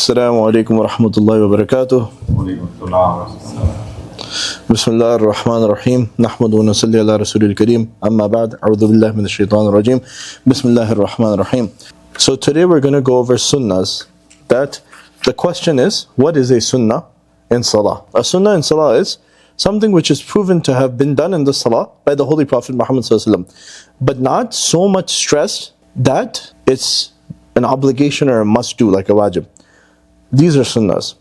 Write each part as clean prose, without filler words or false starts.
Assalamu alaikum wa rahmatullahi wa barakatuh. Bismillah ar-Rahman ar-Rahim. Nahmadu wa nasalli ala Rasulil Kareem. Amma ba'd. A'udhu billahi minash shaitanir rajim. Bismillah ar-Rahman ar-Rahim. So today we're going to go over sunnahs. That the question is, what is a sunnah in salah? A sunnah in salah is something which is proven to have been done in the salah by the Holy Prophet Muhammad sallallahu alaihi wasallam, but not so much stressed that it's an obligation or a must do like a wajib. These are sunnahs.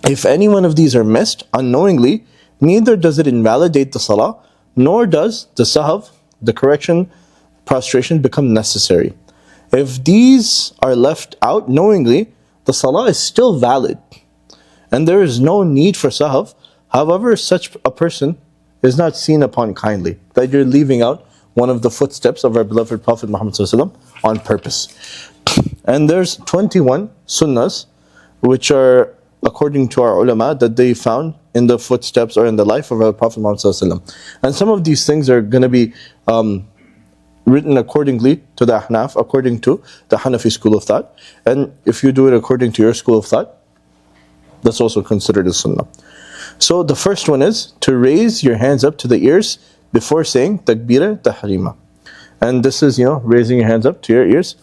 If any one of these are missed unknowingly, neither does it invalidate the salah, nor does the sahv, the correction, prostration become necessary. If these are left out knowingly, the salah is still valid, and there is no need for sahv. However, such a person is not seen upon kindly, that you're leaving out one of the footsteps of our beloved Prophet Muhammad ﷺ on purpose. And there's 21 sunnahs which are, according to our ulama, that they found in the footsteps or in the life of our Prophet Muhammad ﷺ. And some of these things are going to be written accordingly to the Ahnaf, according to the Hanafi school of thought. And if you do it according to your school of thought, that's also considered a sunnah. So the first one is to raise your hands up to the ears before saying takbir tahrima. And this is, raising your hands up to your ears.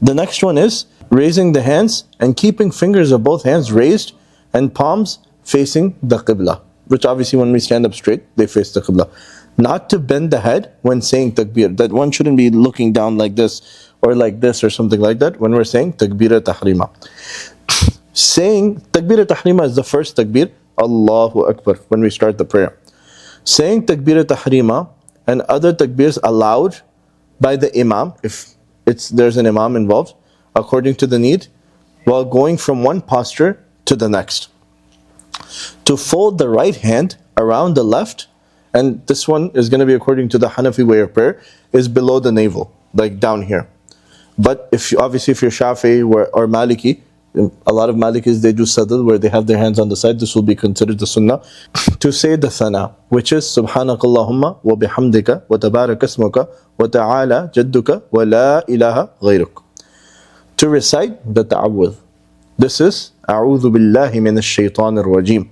The next one is raising the hands and keeping fingers of both hands raised and palms facing the qibla, which obviously when we stand up straight, they face the qibla. Not to bend the head when saying takbir, that one shouldn't be looking down like this or something like that when we're saying takbir tahrima. Saying takbir tahrima is the first takbir, Allahu Akbar, when we start the prayer. Saying takbir tahrima and other takbirs allowed by the imam, if there's an imam involved, according to the need, while going from one posture to the next. To fold the right hand around the left, and this one is going to be according to the Hanafi way of prayer, is below the navel, like down here. But if you're Shafi'i or Maliki, a lot of Malikis, they do sadl, where they have their hands on the side. This will be considered the sunnah. To say the thana, which is Subhanakallahumma wa bihamdika wa tabarak ismuka wa ta'ala jadduka wa la ilaha ghayruk. To recite the ta'awudh. This is A'udhu billahi minash shaitanir rajim.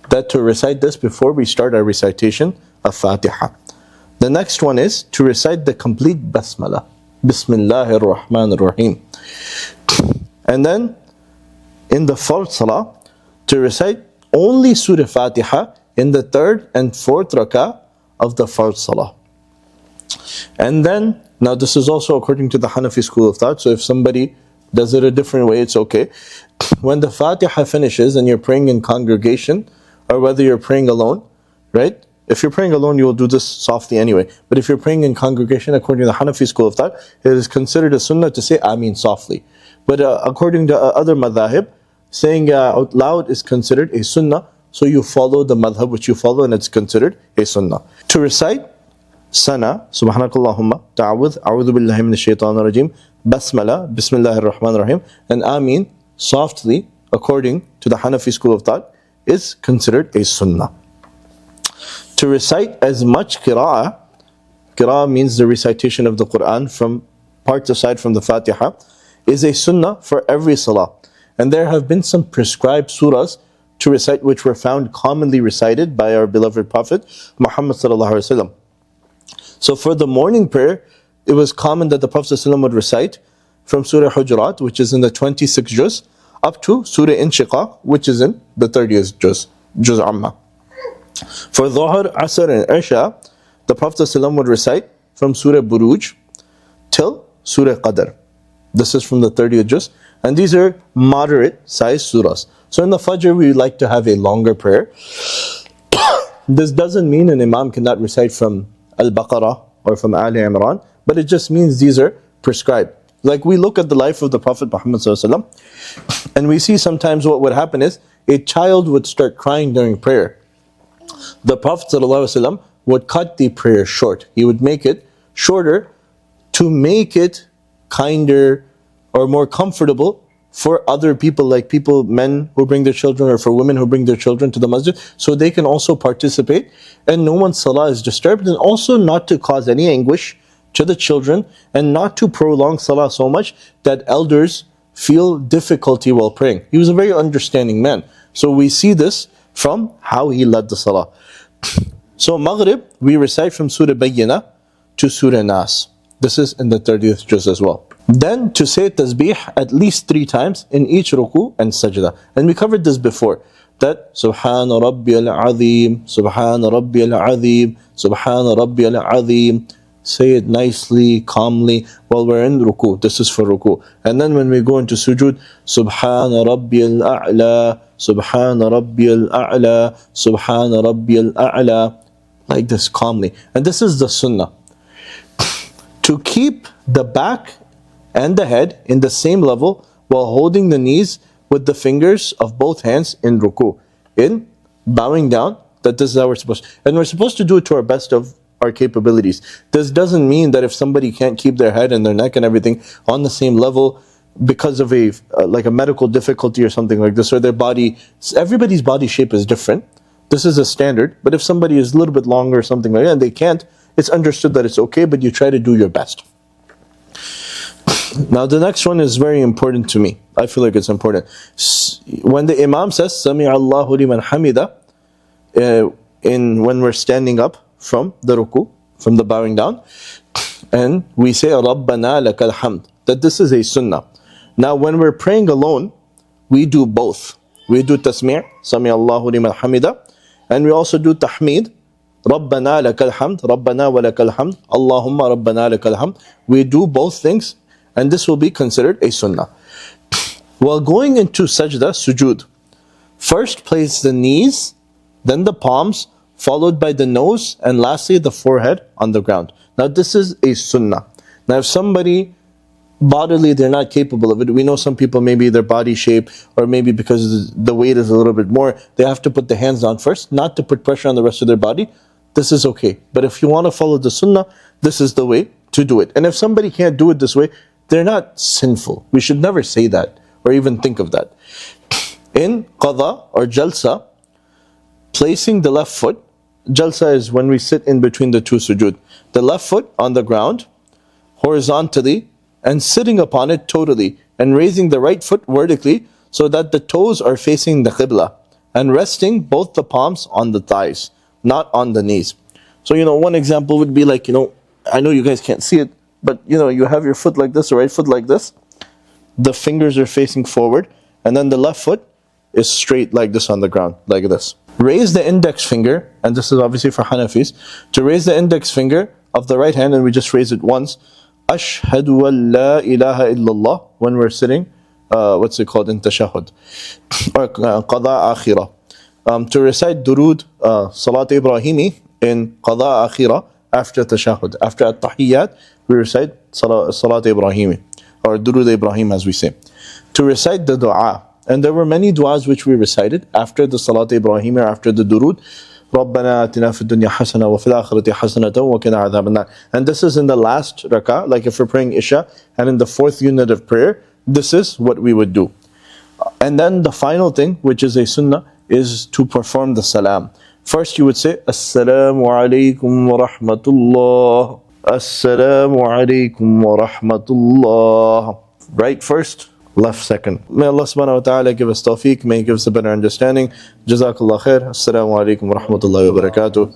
That to recite this before we start our recitation of Fatiha. The next one is to recite the complete basmala. Bismillahir Rahmanir Rahim. And then, in the fourth salah, to recite only Surah Fatiha in the third and fourth rak'ah of the fourth salah. And then, now this is also according to the Hanafi school of thought, so if somebody does it a different way, it's okay. When the Fatiha finishes and you're praying in congregation, or whether you're praying alone, right? If you're praying alone, you will do this softly anyway. But if you're praying in congregation, according to the Hanafi school of thought, it is considered a sunnah to say Ameen softly. But according to other madhahib, saying out loud is considered a sunnah. So you follow the madhab which you follow, and it's considered a sunnah. To recite sana, subhanakallahumma, ta'awudh, a'udhu billahi minash shaitanir rajim, basmala, bismillahir rahmanir rahim, and ameen softly, according to the Hanafi school of thought, is considered a sunnah. To recite as much qira'ah means the recitation of the Quran from parts aside from the Fatiha, is a sunnah for every salah. And there have been some prescribed surahs to recite which were found commonly recited by our beloved Prophet Muhammad sallallahu alaihi wasallam. So for the morning prayer, it was common that the Prophet sallallahu alaihi wasallam would recite from Surah Hujurat, which is in the 26th juz, up to Surah Inshiqaq, which is in the 30th juz Amma. For Dhuhr, Asr and Isha, the Prophet sallallahu alaihi wasallam would recite from Surah Buruj till Surah Qadr. This is from the 30th juz, and these are moderate sized surahs. So in the Fajr, we like to have a longer prayer. This doesn't mean an imam cannot recite from Al-Baqarah or from Ali Imran, but it just means these are prescribed. Like we look at the life of the Prophet Muhammad ﷺ, and we see sometimes what would happen is a child would start crying during prayer. The Prophet ﷺ would cut the prayer short. He would make it shorter to make it kinder or more comfortable for other people, like men who bring their children, or for women who bring their children to the masjid, so they can also participate and no one's salah is disturbed, and also not to cause any anguish to the children, and not to prolong salah so much that elders feel difficulty while praying. He was a very understanding man. So we see this from how he led the salah. So Maghrib, we recite from Surah Bayyinah to Surah Nas. This is in the 30th juz as well. Then to say tasbih at least 3 times in each ruku and sajda. And we covered this before, that Subhana Rabbiyal Azim, Subhana Rabbiyal Azim, Subhana Rabbiyal Azim. Say it nicely, calmly while we're in ruku. This is for ruku. And then when we go into sujood, Subhana Rabbiyal A'la, Subhana Rabbiyal A'la, Subhana Rabbiyal A'la. Like this calmly. And this is the sunnah. To keep the back and the head in the same level while holding the knees with the fingers of both hands in ruku. In bowing down, that this is how we're supposed to. And we're supposed to do it to our best of our capabilities. This doesn't mean that if somebody can't keep their head and their neck and everything on the same level because of a like a medical difficulty or something like this, or their body, everybody's body shape is different. This is a standard, but if somebody is a little bit longer or something like that and they can't, it's understood that it's okay, but you try to do your best. Now the next one is very important to me. I feel like it's important. When the Imam says, Sami Allahu liman hamida, when we're standing up from the ruku, from the bowing down, and we say, Rabbana lakal hamd, that this is a sunnah. Now when we're praying alone, we do both. We do tasmi', Sami Allahu liman hamida, and we also do tahmid, Rabbana lakal hamd, Rabbana wa lakal hamd, Allahumma Rabbana lakal hamd. We do both things, and this will be considered a sunnah. While going into sajda, sujood, first place the knees, then the palms, followed by the nose, and lastly the forehead on the ground. Now this is a sunnah. Now if somebody bodily they're not capable of it, we know some people maybe their body shape, or maybe because the weight is a little bit more, they have to put the hands down first, not to put pressure on the rest of their body. This is okay. But if you want to follow the sunnah, this is the way to do it. And if somebody can't do it this way, they're not sinful. We should never say that or even think of that. In qada or jalsa, placing the left foot, jalsa is when we sit in between the two sujood, the left foot on the ground horizontally and sitting upon it totally, and raising the right foot vertically so that the toes are facing the qibla, and resting both the palms on the thighs, not on the knees. So one example would be like, I know you guys can't see it, but you have your foot like this, the right foot like this, the fingers are facing forward, and then the left foot is straight like this on the ground, like this. Raise the index finger, and this is obviously for Hanafis, to raise the index finger of the right hand, and we just raise it once, Ashhadu an la ilaha illallah, when we're sitting, what's it called, in tashahud, or qada akhirah. To recite durood, salat Ibrahimi in qada akhirah, after tashahud, after at-tahiyyat, we recite salat Ibrahimi, or durood Ibrahim as we say. To recite the dua, and there were many du'as which we recited after the salat Ibrahimi, or after the durood. رَبَّنَا آتِنَا فِي الدُّنْيَا حَسَنَةً وَفِي الْآخِرَةِ حَسَنَةً وَقِنَا عَذَابَ النَّارِ. And this is in the last rak'ah, like if we're praying Isha, and in the 4th unit of prayer, this is what we would do. And then the final thing, which is a sunnah, is to perform the salam. First you would say, Assalamu alaikum wa rahmatullah. Assalamu alaikum wa rahmatullah. Right first, left second. May Allah subhanahu wa ta'ala give us tawfiq, may He give us a better understanding. Jazakallah khair. Assalamu alaikum wa rahmatullahi wa barakatuh.